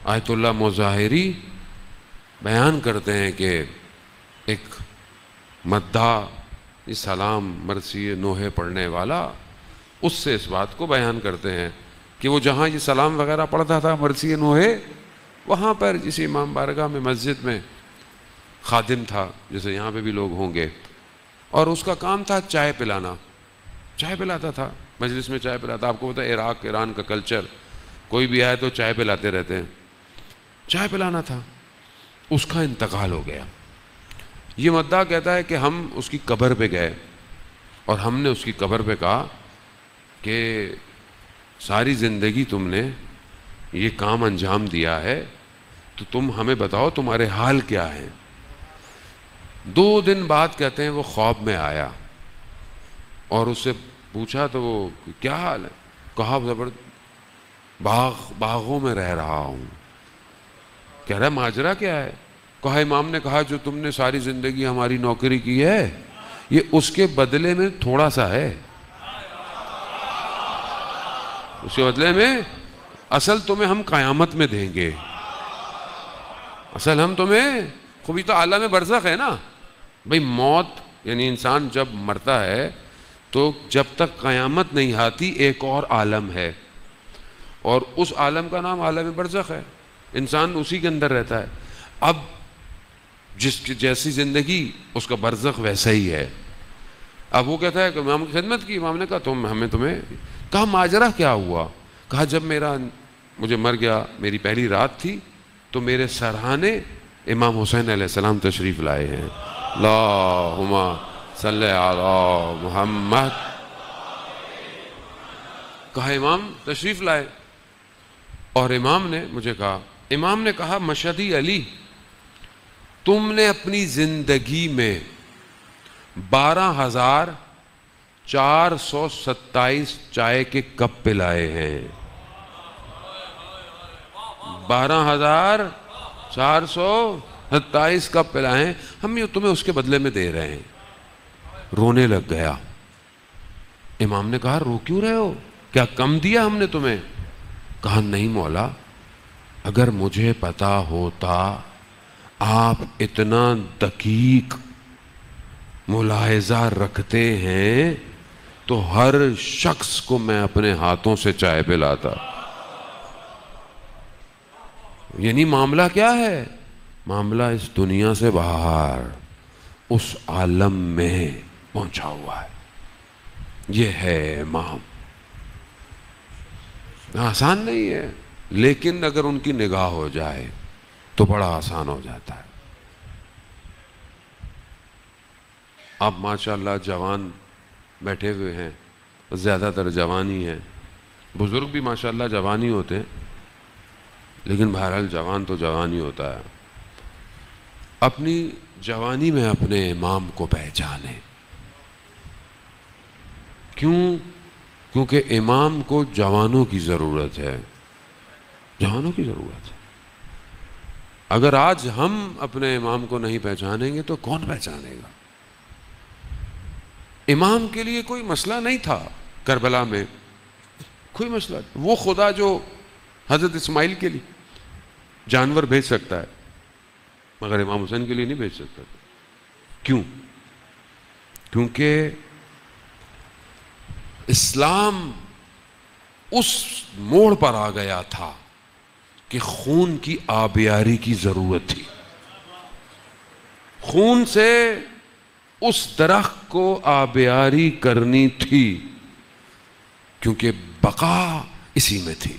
آیت اللہ مظاہری بیان کرتے ہیں کہ ایک مداح سلام مرثی نوح پڑھنے والا اس سے اس بات کو بیان کرتے ہیں کہ وہ جہاں یہ سلام وغیرہ پڑھتا تھا مرثی نوح، وہاں پر جس امام بارگاہ میں مسجد میں خادم تھا، جیسے یہاں پہ بھی لوگ ہوں گے، اور اس کا کام تھا چائے پلانا، چائے پلاتا تھا، مجلس میں چائے پلاتا۔ آپ کو پتہ ہے عراق ایران کا کلچر، کوئی بھی آئے تو چائے پلاتے رہتے ہیں، چائے پلانا تھا۔ اس کا انتقال ہو گیا۔ یہ مداح کہتا ہے کہ ہم اس کی قبر پہ گئے اور ہم نے اس کی قبر پہ کہا کہ ساری زندگی تم نے یہ کام انجام دیا ہے، تو تم ہمیں بتاؤ تمہارے حال کیا ہیں۔ 2 دن بعد کہتے ہیں وہ خواب میں آیا اور اس سے پوچھا تو وہ کیا حال ہے؟ کہا باغوں میں رہ رہا ہوں۔ کہہ رہا ماجرا کیا ہے؟ کہا امام نے کہا جو تم نے ساری زندگی ہماری نوکری کی ہے یہ اس کے بدلے میں تھوڑا سا ہے، اس کے بدلے میں اصل تمہیں ہم قیامت میں دیں گے، اصل ہم تمہیں خوبی تو عالم برزخ ہے نا بھئی، موت یعنی انسان جب مرتا ہے تو جب تک قیامت نہیں آتی ایک اور عالم ہے، اور اس عالم کا نام عالم برزخ ہے، انسان اسی کے اندر رہتا ہے۔ اب جس کی جیسی زندگی اس کا برزخ ویسا ہی ہے۔ اب وہ کہتا ہے کہ امام کی خدمت کی، امام نے کہا تمہیں کہا ماجرا کیا ہوا؟ کہا جب مجھے مر گیا، میری پہلی رات تھی تو میرے سرہانے امام حسین علیہ السلام تشریف لائے ہیں، اللہم صلی علی محمد۔ کہا امام تشریف لائے اور امام نے مجھے کہا، امام نے کہا مشہدی علی تم نے اپنی زندگی میں 12,427 چائے کے کپ پلائے ہیں، 12,427 کپ پلائے ہیں، ہم یہ تمہیں اس کے بدلے میں دے رہے ہیں۔ رونے لگ گیا۔ امام نے کہا رو کیوں رہے ہو؟ کیا کم دیا ہم نے تمہیں؟ کہا نہیں مولا، اگر مجھے پتا ہوتا آپ اتنا دقیق ملاحظہ رکھتے ہیں تو ہر شخص کو میں اپنے ہاتھوں سے چائے پلاتا۔ یعنی معاملہ کیا ہے؟ معاملہ اس دنیا سے باہر اس عالم میں پہنچا ہوا ہے۔ یہ ہے امام۔ آسان نہیں ہے، لیکن اگر ان کی نگاہ ہو جائے تو بڑا آسان ہو جاتا ہے۔ اب ماشاءاللہ جوان بیٹھے ہوئے ہیں، زیادہ تر جوان ہی ہیں، بزرگ بھی ماشاءاللہ جوان ہی ہوتے ہیں، لیکن بہرحال جوان تو جوان ہی ہوتا ہے۔ اپنی جوانی میں اپنے امام کو پہچانیں۔ کیونکہ امام کو جوانوں کی ضرورت ہے، جوانوں کی ضرورت ہے۔ اگر آج ہم اپنے امام کو نہیں پہچانیں گے تو کون پہچانے گا؟ امام کے لیے کوئی مسئلہ نہیں تھا کربلا میں، کوئی مسئلہ نہیں۔ وہ خدا جو حضرت اسماعیل کے لیے جانور بھیج سکتا ہے مگر امام حسین کے لیے نہیں بھیج سکتا۔ کیوں؟ کیونکہ اسلام اس موڑ پر آ گیا تھا کہ خون کی آبیاری کی ضرورت تھی، خون سے اس درخت کو آبیاری کرنی تھی، کیونکہ بقا اسی میں تھی۔